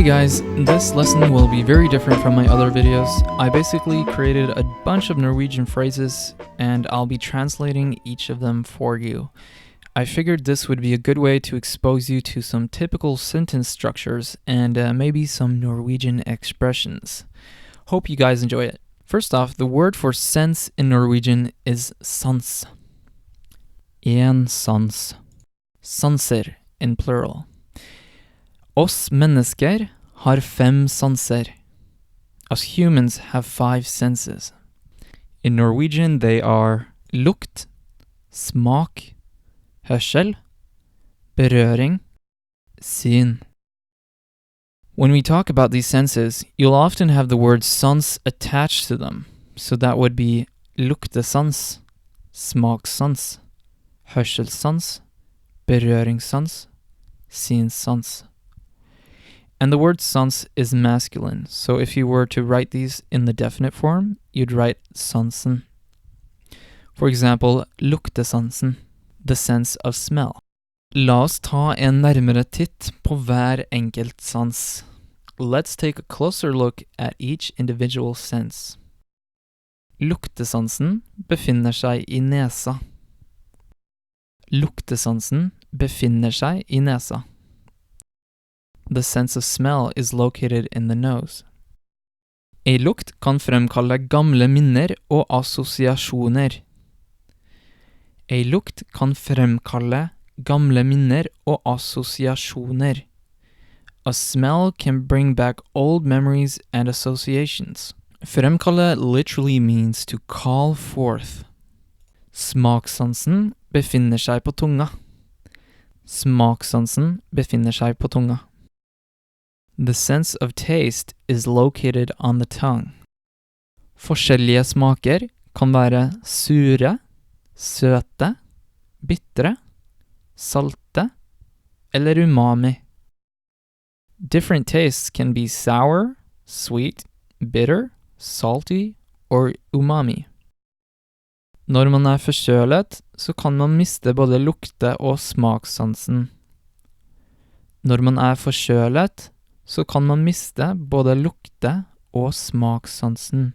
guys, this lesson will be very different from my other videos. I basically created a bunch of Norwegian phrases and I'll be translating each of them for you. I figured this would be a good way to expose you to some typical sentence structures and maybe some Norwegian expressions. Hope you guys enjoy it. First off, the word for sense in Norwegian is sans. En sans. Sanser in plural. Oss mennesker har 5 sanser. Us humans have 5 senses. In Norwegian, they are lukt, smak, hørsel, berøring, syn. When we talk about these senses, you'll often have the word sans attached to them. So that would be luktesans, smakssans, hørselssans, berøringssans, synssans. And the word sans is masculine, so if you were to write these in the definite form, you'd write sansen. For example, luktesansen, the sense of smell. La oss ta en nærmere titt på hver enkelt sans. Let's take a closer look at each individual sense. Luktesansen befinner seg i nesa. Luktesansen befinner seg i nesa. The sense of smell is located in the nose. Ei lukt kan fremkalle gamle minner og assosiasjoner. Ei lukt kan fremkalle gamle minner og assosiasjoner. A smell can bring back old memories and associations. Fremkalle literally means to call forth. Smakssansen befinner seg på tunga. Smakssansen befinner seg på tunga. The sense of taste is located on the tongue. Forskjellige smaker kan være sure, søte, bitre, salte eller umami. Different tastes can be sour, sweet, bitter, salty or umami. Når man er forkjølet, så kan man miste både lukte- og smakssansen. Når man er forkjølet, så kan man miste både lukte- og smakssansen.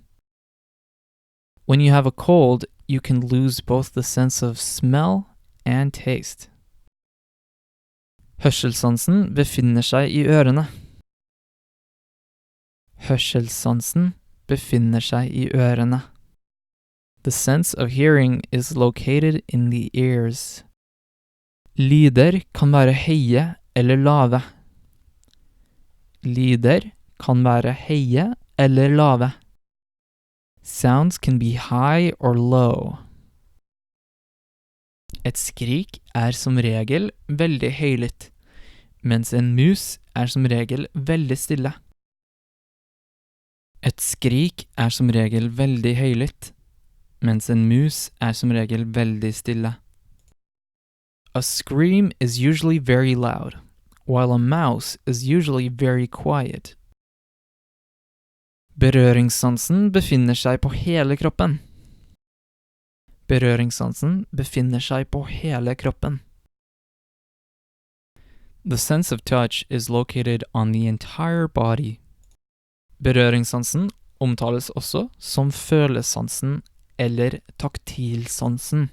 When you have a cold, you can lose both the sense of smell and taste. Hørselssansen befinner seg i ørene. Hørselssansen befinner seg i ørene. The sense of hearing is located in the ears. Lyder kan være høye eller lave. Lyder kan være høye eller lave. Sounds can be high or low. Et skrik er som regel veldig høylytt, mens en mus er som regel veldig stille. Et skrik er som regel veldig høylytt, mens en mus er som regel veldig stille. A scream is usually very loud, while a mouse is usually very quiet. Berøringssansen befinner seg på hele kroppen. Berøringssansen befinner seg på hele kroppen. The sense of touch is located on the entire body. Berøringssansen omtales også som følesansen eller taktilsansen.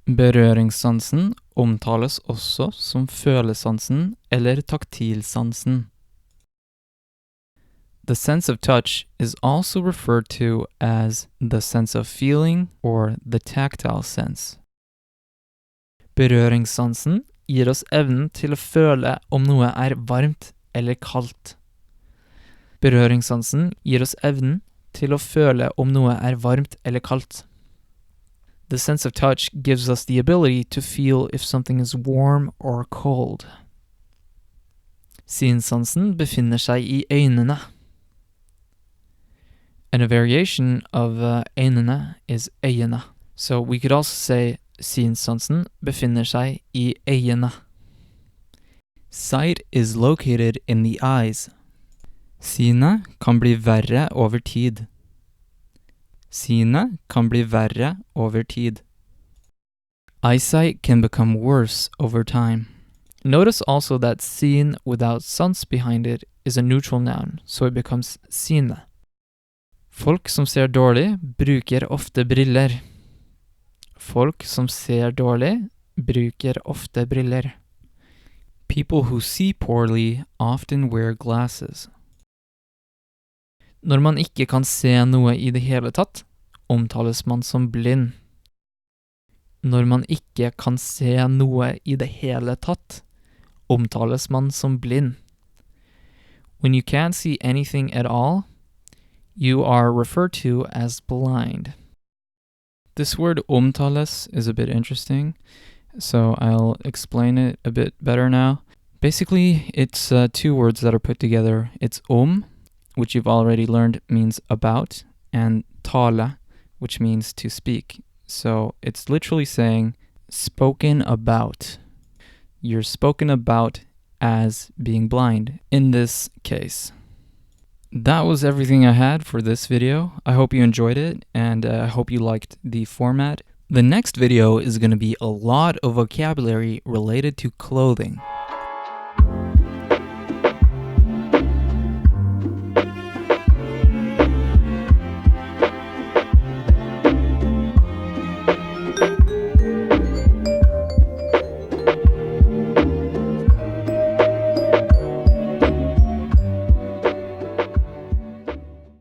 Berøringssansen omtales også som følesansen eller taktilsansen. The sense of touch is also referred to as the sense of feeling or the tactile sense. Berøringssansen gir oss evnen til å føle om noe er varmt eller kaldt. Berøringssansen gir oss evnen til å føle om noe er varmt eller kaldt. The sense of touch gives us the ability to feel if something is warm or cold. Synssansen befinner seg i øynene. And a variation of øynene is øyene. So we could also say synssansen befinner seg i øyene. Sight is located in the eyes. Synet kan bli verre over tid. Synet kan bli verre over tid. Eyesight can become worse over time. Notice also that seen without sans behind it is a neutral noun, so it becomes sine. Folk som ser dårlig bruker ofte briller. Folk som ser dårlig bruker ofte briller. People who see poorly often wear glasses. Når man ikke kan se noe i det hele tatt, omtales man som blind. Når man ikke kan se noe i det hele tatt, omtales man som blind. When you can't see anything at all, you are referred to as blind. This word omtales is a bit interesting, so I'll explain it a bit better now. Basically, it's two words that are put together. It's which you've already learned means about, and tale, which means to speak. So it's literally saying spoken about. You're spoken about as being blind in this case. That was everything I had for this video. I hope you enjoyed it, and I hope you liked the format. The next video is going to be a lot of vocabulary related to clothing.